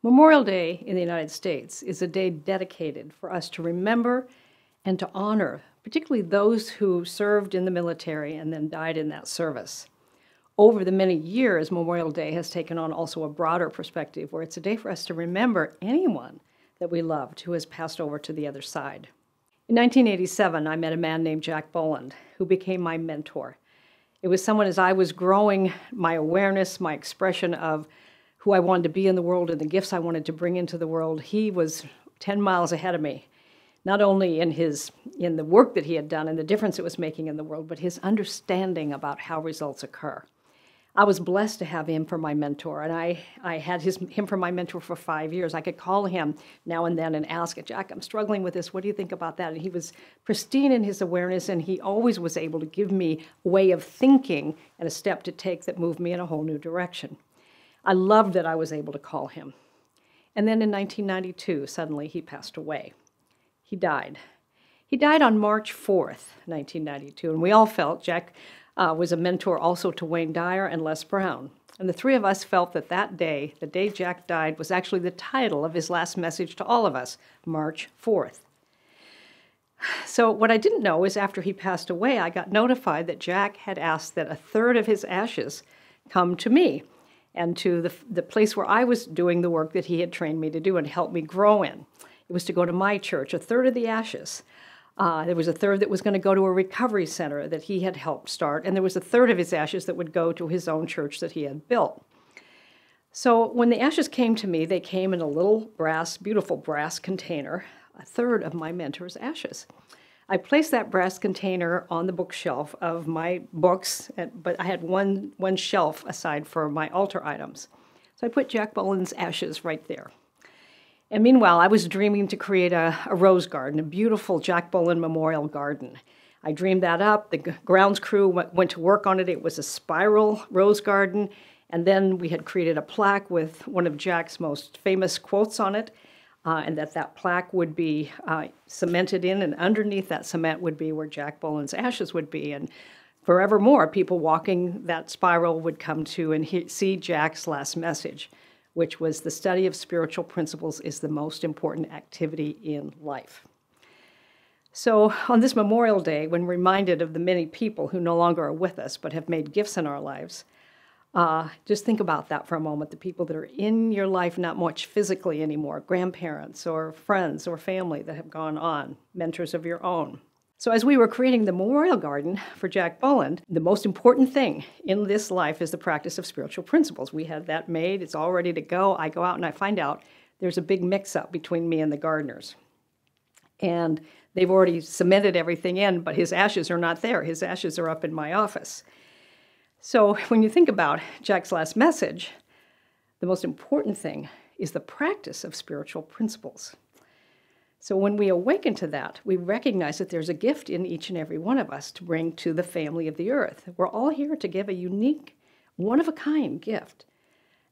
Memorial Day in the United States is a day dedicated for us to remember and to honor, particularly those who served in the military and then died in that service. Over the many years, Memorial Day has taken on also a broader perspective where it's a day for us to remember anyone that we loved who has passed over to the other side. In 1987, I met a man named Jack Boland, who became my mentor. It was someone, as I was growing my awareness, my expression of who I wanted to be in the world and the gifts I wanted to bring into the world, he was 10 miles ahead of me, not only in the work that he had done and the difference it was making in the world, but his understanding about how results occur. I was blessed to have him for my mentor, and I had him for my mentor for 5 years. I could call him now and then and ask, Jack, I'm struggling with this. What do you think about that? And he was pristine in his awareness, and he always was able to give me a way of thinking and a step to take that moved me in a whole new direction. I loved that I was able to call him. And then in 1992, suddenly he passed away. He died. He died on March 4th, 1992, and we all felt Jack was a mentor also to Wayne Dyer and Les Brown. And the three of us felt that that day, the day Jack died, was actually the title of his last message to all of us, March 4th. So what I didn't know is after he passed away, I got notified that Jack had asked that a third of his ashes come to me and to the place where I was doing the work that he had trained me to do and helped me grow in. It was to go to my church, a third of the ashes. There was a third that was going to go to a recovery center that he had helped start, and there was a third of his ashes that would go to his own church that he had built. So when the ashes came to me, they came in a little beautiful brass container, a third of my mentor's ashes. I placed that brass container on the bookshelf of my books, but I had one shelf aside for my altar items. So I put Jack Boland's ashes right there. And meanwhile, I was dreaming to create a rose garden, a beautiful Jack Boland Memorial Garden. I dreamed that up. The grounds crew went to work on it. It was a spiral rose garden. And then we had created a plaque with one of Jack's most famous quotes on it, and that plaque would be cemented in, and underneath that cement would be where Jack Boland's ashes would be. And forevermore, people walking that spiral would come to and see Jack's last message, which was the study of spiritual principles is the most important activity in life. So on this Memorial Day, when reminded of the many people who no longer are with us but have made gifts in our lives, just think about that for a moment, the people that are in your life not much physically anymore, grandparents or friends or family that have gone on, mentors of your own. So as we were creating the memorial garden for Jack Boland, the most important thing in this life is the practice of spiritual principles. We had that made. It's all ready to go. I go out and I find out there's a big mix-up between me and the gardeners. And they've already cemented everything in, but his ashes are not there. His ashes are up in my office. So when you think about Jack's last message, the most important thing is the practice of spiritual principles. So when we awaken to that, we recognize that there's a gift in each and every one of us to bring to the family of the earth. We're all here to give a unique, one-of-a-kind gift,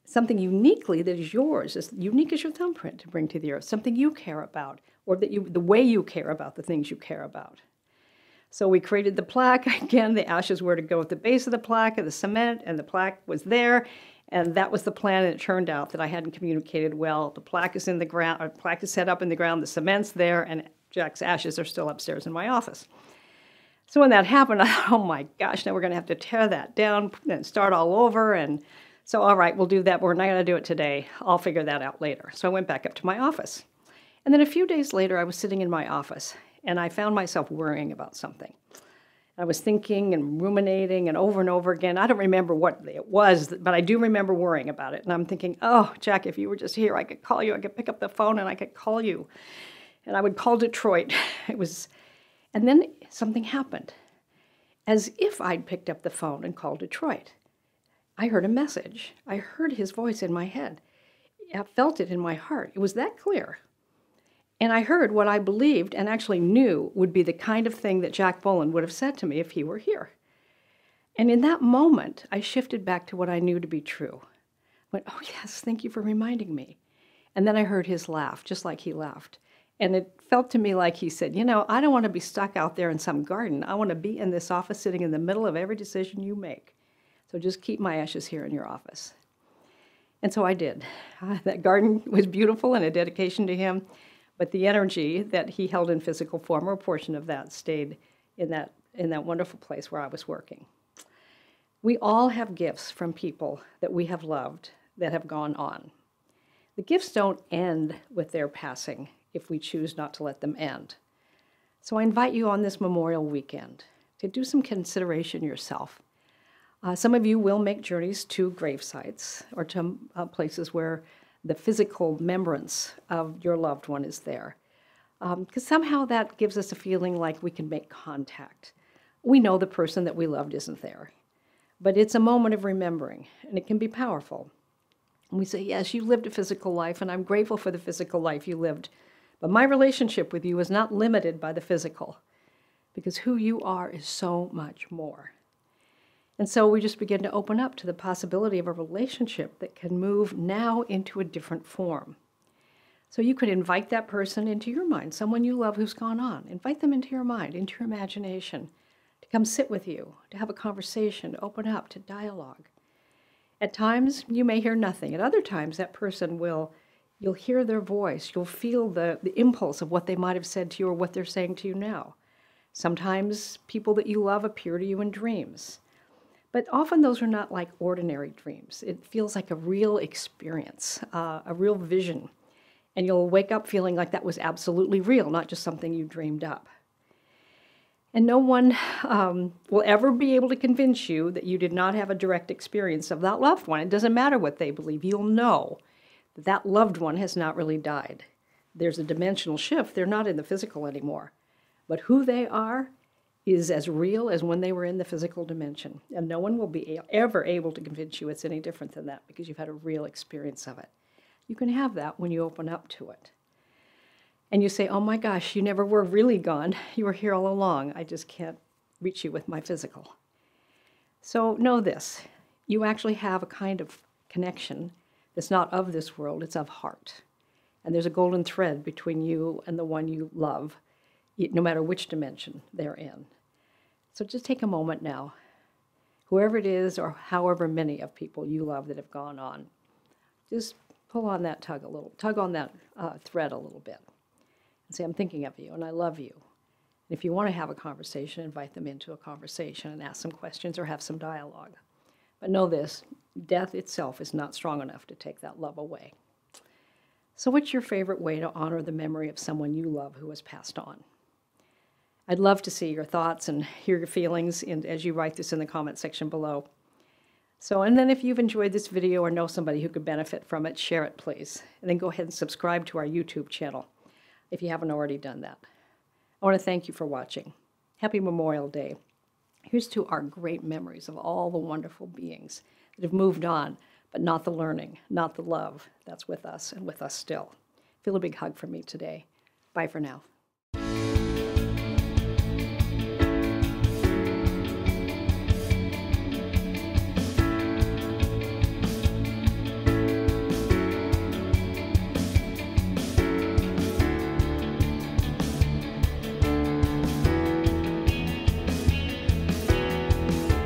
something uniquely that is yours, as unique as your thumbprint to bring to the earth, something you care about, or the way you care about the things you care about. So we created the plaque. Again, the ashes were to go at the base of the plaque and the cement, and the plaque was there. And that was the plan, and it turned out that I hadn't communicated well. The plaque is in the ground, or plaque is set up in the ground, the cement's there, and Jack's ashes are still upstairs in my office. So when that happened, I thought, oh my gosh, now we're going to have to tear that down and start all over. And so, all right, we'll do that, but we're not going to do it today. I'll figure that out later. So I went back up to my office. And then a few days later, I was sitting in my office, and I found myself worrying about something. I was thinking and ruminating and over again. I don't remember what it was, but I do remember worrying about it. And I'm thinking, oh, Jack, if you were just here, I could call you. I could pick up the phone and I could call you. And I would call Detroit. And then something happened. As if I'd picked up the phone and called Detroit. I heard a message. I heard his voice in my head. I felt it in my heart. It was that clear. And I heard what I believed and actually knew would be the kind of thing that Jack Boland would have said to me if he were here. And in that moment, I shifted back to what I knew to be true. I went, oh yes, thank you for reminding me. And then I heard his laugh, just like he laughed. And it felt to me like he said, you know, I don't want to be stuck out there in some garden. I want to be in this office sitting in the middle of every decision you make. So just keep my ashes here in your office. And so I did. That garden was beautiful and a dedication to him, but the energy that he held in physical form, or a portion of that, stayed in that wonderful place where I was working. We all have gifts from people that we have loved that have gone on. The gifts don't end with their passing if we choose not to let them end. So I invite you on this Memorial Weekend to do some consideration yourself. Some of you will make journeys to grave sites or to places where the physical remembrance of your loved one is there. Because somehow that gives us a feeling like we can make contact. We know the person that we loved isn't there, but it's a moment of remembering, and it can be powerful. And we say, yes, you lived a physical life, and I'm grateful for the physical life you lived, but my relationship with you is not limited by the physical, because who you are is so much more. And so we just begin to open up to the possibility of a relationship that can move now into a different form. So you could invite that person into your mind, someone you love who's gone on. Invite them into your mind, into your imagination, to come sit with you, to have a conversation, to open up, to dialogue. At times, you may hear nothing. At other times, that person you'll hear their voice. You'll feel the impulse of what they might have said to you or what they're saying to you now. Sometimes people that you love appear to you in dreams. But often those are not like ordinary dreams. It feels like a real experience, a real vision. And you'll wake up feeling like that was absolutely real, not just something you dreamed up. And no one will ever be able to convince you that you did not have a direct experience of that loved one. It doesn't matter what they believe. You'll know that that loved one has not really died. There's a dimensional shift. They're not in the physical anymore. But who they are is as real as when they were in the physical dimension. And no one will be ever able to convince you it's any different than that because you've had a real experience of it. You can have that when you open up to it. And you say, oh my gosh, you never were really gone. You were here all along. I just can't reach you with my physical. So know this, you actually have a kind of connection that's not of this world, it's of heart. And there's a golden thread between you and the one you love, no matter which dimension they're in. So just take a moment now, whoever it is or however many of people you love that have gone on, just pull on that tug on that thread a little bit and say, I'm thinking of you and I love you. And if you want to have a conversation, invite them into a conversation and ask some questions or have some dialogue. But know this, death itself is not strong enough to take that love away. So what's your favorite way to honor the memory of someone you love who has passed on? I'd love to see your thoughts and hear your feelings as you write this in the comment section below. So, and then if you've enjoyed this video or know somebody who could benefit from it, share it, please. And then go ahead and subscribe to our YouTube channel if you haven't already done that. I want to thank you for watching. Happy Memorial Day. Here's to our great memories of all the wonderful beings that have moved on, but not the learning, not the love that's with us and with us still. Feel a big hug from me today. Bye for now.